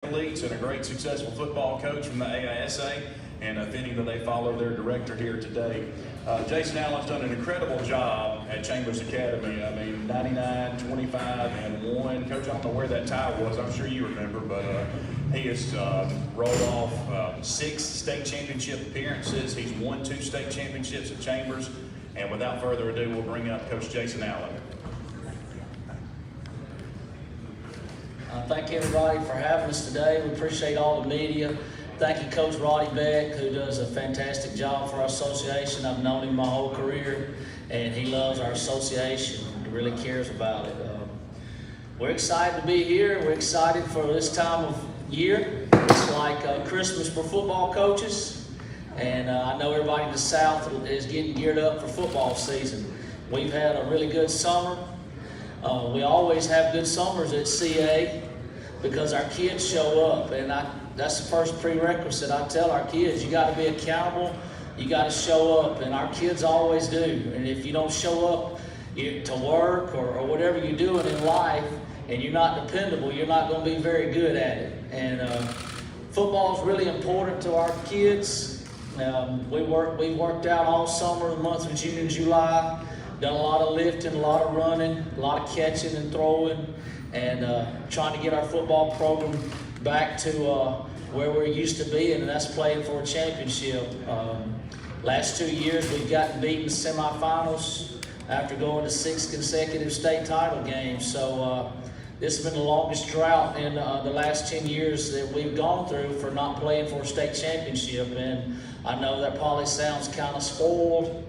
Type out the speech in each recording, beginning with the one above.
athletes and a great successful football coach from the AISA, and fitting that they follow their director here today. Jason Allen's done an incredible job at Chambers Academy. I mean, 99, 25, and 1. Coach, I don't know where that tie was. I'm sure you remember, but he has rolled off 6 state championship appearances. He's won 2 state championships at Chambers. And without further ado, we'll bring up Coach Jason Allen. Thank everybody for having us today. We appreciate all the media. Thank you, Coach Roddy Beck, who does a fantastic job for our association. I've known him my whole career, and he loves our association. He really cares about it. We're excited to be here. We're excited for this time of year. It's like Christmas for football coaches, and I know everybody in the South is getting geared up for football season. We've had a really good summer. We always have good summers at CA because our kids show up, and that's the first prerequisite. I tell our kids, you got to be accountable, you got to show up, and our kids always do. And if you don't show up to work or whatever you're doing in life, and you're not dependable, you're not going to be very good at it. And football is really important to our kids. We worked out all summer, the months of June and July. Done a lot of lifting, a lot of running, a lot of catching and throwing, and trying to get our football program back to where we're used to being, and that's playing for a championship. Last 2 years, we've gotten beaten in semifinals after going to 6 consecutive state title games. So this has been the longest drought in the last 10 years that we've gone through for not playing for a state championship. And I know that probably sounds kind of spoiled,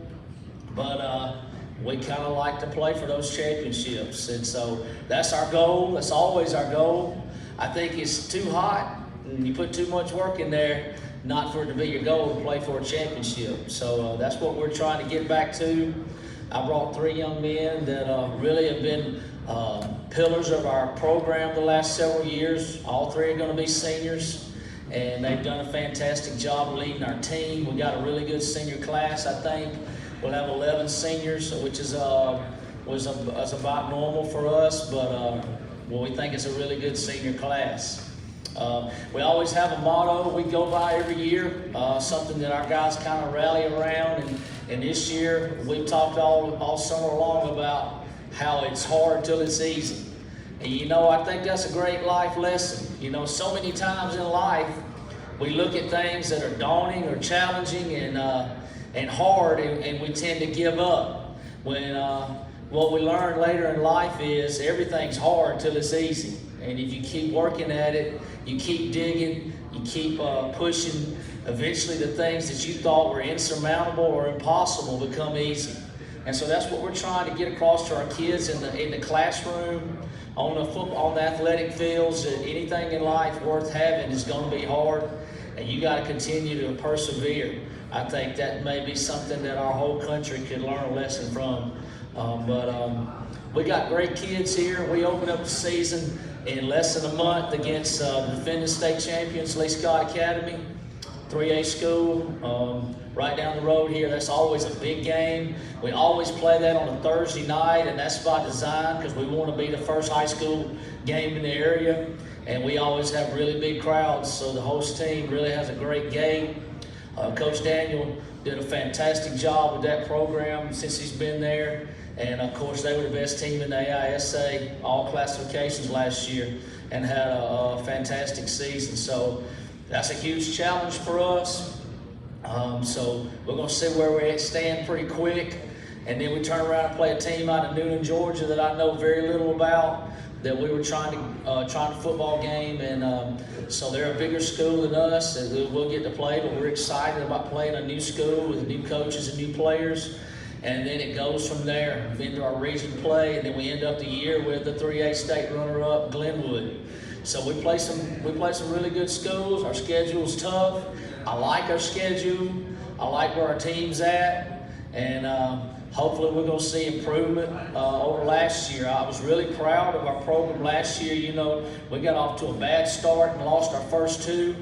but we kind of like to play for those championships. And so that's our goal. That's always our goal. I think it's too hot and you put too much work in there not for it to be your goal to play for a championship. So that's what we're trying to get back to. I brought 3 young men that really have been pillars of our program the last several years. All 3 are going to be seniors, and they've done a fantastic job leading our team. We got a really good senior class, I think. We'll have 11 seniors, which is was about normal for us, but well, we think it's a really good senior class. We always have a motto we go by every year, something that our guys kind of rally around, and this year we've talked all summer long about how it's hard till it's easy. And you know, I think that's a great life lesson. You know, so many times in life we look at things that are daunting or challenging and hard, and we tend to give up. When what we learn later in life is everything's hard till it's easy. And if you keep working at it, you keep digging, you keep pushing, eventually the things that you thought were insurmountable or impossible become easy. And so that's what we're trying to get across to our kids in the classroom, on the athletic fields, that anything in life worth having is going to be hard, and you got to continue to persevere. I think that may be something that our whole country could learn a lesson from. We got great kids here. We opened up the season in less than a month against the defending state champions, Lee Scott Academy, 3A school, right down the road here. That's always a big game. We always play that on a Thursday night, and that's by design because we want to be the first high school game in the area, and we always have really big crowds, so the host team really has a great game. Coach Daniel did a fantastic job with that program since he's been there. And of course, they were the best team in the AISA, all classifications last year, and had a fantastic season. So that's a huge challenge for us. So we're going to see where we stand pretty quick. And then we turn around and play a team out of Newnan, Georgia that I know very little about, that we were trying to football game, and so they're a bigger school than us, and we'll get to play, but we're excited about playing a new school with new coaches and new players, and then it goes from there into our region play, and then we end up the year with the 3A state runner-up, Glenwood. So we play some really good schools. Our schedule's tough. I like our schedule. I like where our team's at, and hopefully we're going to see improvement over last year. I was really proud of our program last year. You know, we got off to a bad start and lost our first 2,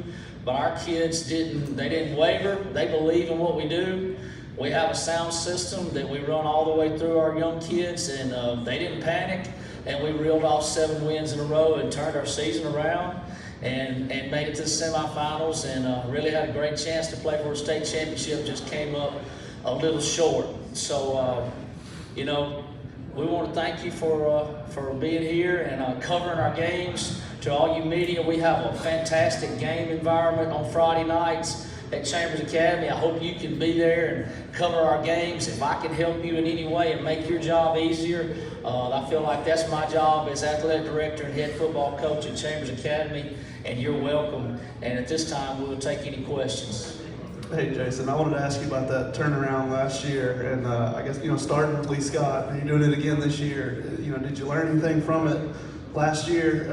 but our kids didn't waver. They believe in what we do. We have a sound system that we run all the way through our young kids, and they didn't panic, and we reeled off 7 wins in a row and turned our season around. and made it to the semifinals, and really had a great chance to play for a state championship. Just came up a little short. So, you know, we want to thank you for being here and covering our games. To all you media, we have a fantastic game environment on Friday nights at Chambers Academy. I hope you can be there and cover our games. If I can help you in any way and make your job easier, I feel like that's my job as athletic director and head football coach at Chambers Academy, and you're welcome. And at this time, we'll take any questions. Hey Jason, I wanted to ask you about that turnaround last year, and I guess, you know, starting with Lee Scott, and you're doing it again this year. You know, did you learn anything from it last year,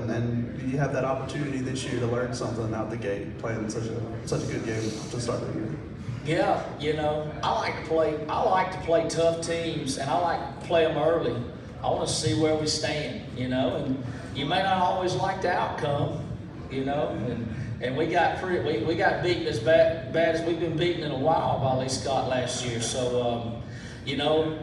and do you have that opportunity this year to learn something out the gate, playing such a good game to start the year? Yeah, you know, I like to play tough teams, and I like to play them early. I want to see where we stand, you know, and you may not always like the outcome, you know, and we got beaten as bad as we've been beaten in a while by Lee Scott last year. So, you know,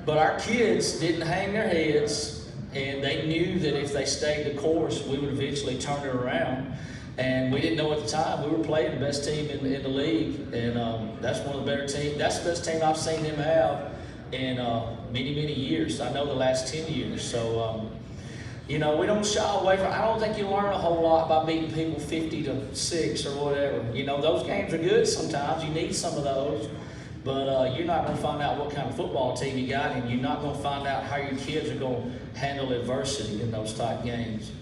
but our kids didn't hang their heads, and they knew that if they stayed the course, we would eventually turn it around. And we didn't know at the time we were playing the best team in the league, and that's one of the better teams. That's the best team I've seen them have in many years. I know the last 10 years. So. You know, we don't shy away from. I don't think you learn a whole lot by beating people 50-6 or whatever. You know, those games are good sometimes. You need some of those, but you're not going to find out what kind of football team you got, and you're not going to find out how your kids are going to handle adversity in those type games.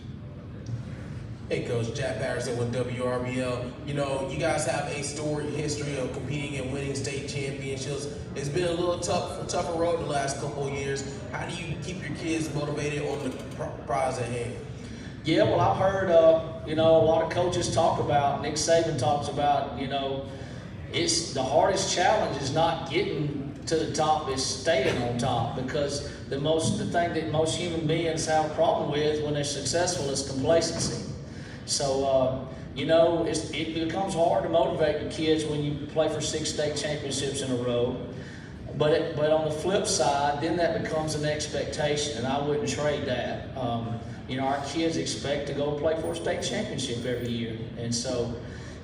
Hey Coach, Jack Patterson with WRBL. You know, you guys have a storied history of competing and winning state championships. It's been a little tougher road the last couple of years. How do you keep your kids motivated on the prize at hand? Yeah, well, I've heard, you know, a lot of coaches talk about, Nick Saban talks about, you know, it's the hardest challenge is not getting to the top, is staying on top, because the thing that most human beings have a problem with when they're successful is complacency. So, you know, it becomes hard to motivate your kids when you play for 6 state championships in a row. But on the flip side, then that becomes an expectation, and I wouldn't trade that. You know, our kids expect to go play for a state championship every year. And so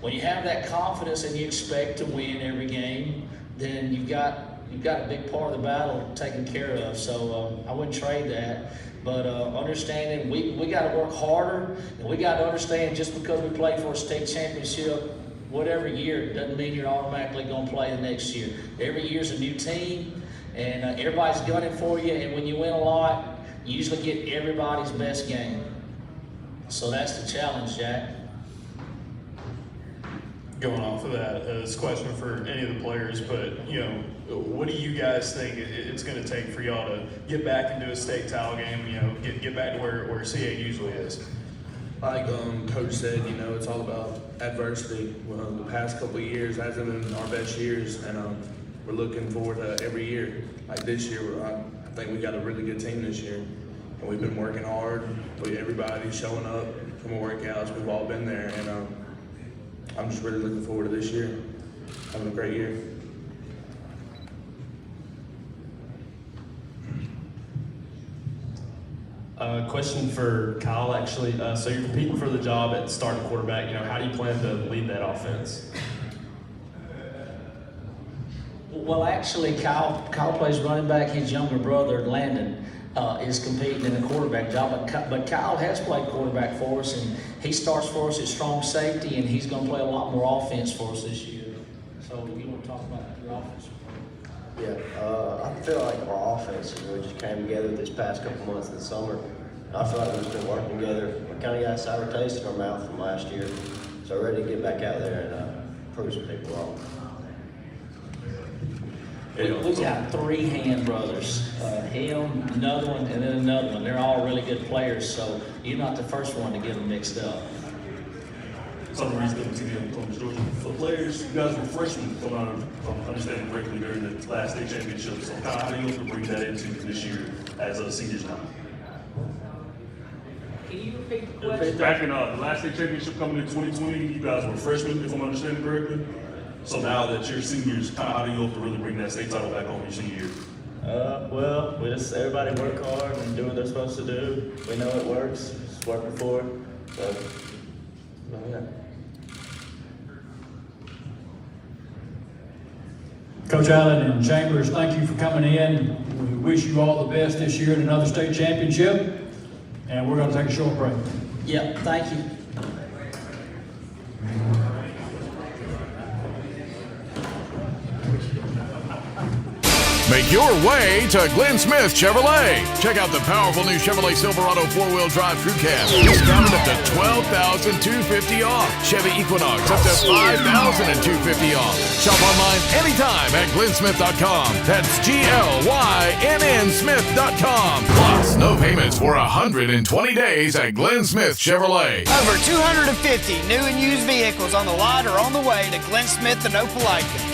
when you have that confidence and you expect to win every game, then you've got a big part of the battle taken care of. So I wouldn't trade that. But understanding we got to work harder, and we got to understand just because we play for a state championship, whatever year, doesn't mean you're automatically going to play the next year. Every year's a new team, and everybody's gunning for you, and when you win a lot, you usually get everybody's best game. So that's the challenge, Jack. Going off of that, this question for any of the players, but, you know, what do you guys think it's going to take for y'all to get back into a state title game, you know, get back to where CA usually is? Like Coach said, you know, it's all about adversity. Well, the past couple of years hasn't been our best years, and we're looking forward to every year. Like this year, I think we got a really good team this year, and we've been working hard. Everybody's showing up from the workouts. We've all been there, and I'm just really looking forward to this year, having a great year. Question for Kyle, actually. So you're competing for the job at starting quarterback. You know, how do you plan to lead that offense? Well, actually, Kyle plays running back. His younger brother, Landon, is competing in the quarterback job. But Kyle has played quarterback for us, and he starts for us at strong safety, and he's going to play a lot more offense for us this year. So you want to talk about your offense? Yeah, I feel like our offense really just came together this past couple months in the summer. I feel like we've just been working together. We kind of got a sour taste in our mouth from last year, so we're ready to get back out there and prove some people wrong. We got 3 hand brothers, him, another one, and then another one. They're all really good players, so you're not the first one to get them mixed up. Some reason to the for players, you guys were freshmen, if I'm understanding correctly, during the last state championship. So how do you hope to bring that into this year as seniors now? Can you repeat the question? Back in the last state championship coming in 2020, you guys were freshmen, if I'm understanding correctly. So now that you're seniors, how do you hope to really bring that state title back home your senior year? Well, we just everybody work hard and do what they're supposed to do. We know it works. It's worked before. So Coach Allen and Chambers, thank you for coming in. We wish you all the best this year in another state championship. And we're going to take a short break. Yep, thank you. Make your way to Glenn Smith Chevrolet. Check out the powerful new Chevrolet Silverado 4-wheel drive crew cab. Discounted up to $12,250 off. Chevy Equinox up to $5,250 off. Shop online anytime at glennsmith.com. That's GLYNN Smith.com. Plus, no payments for 120 days at Glenn Smith Chevrolet. Over 250 new and used vehicles on the lot or on the way to Glenn Smith in Opelika.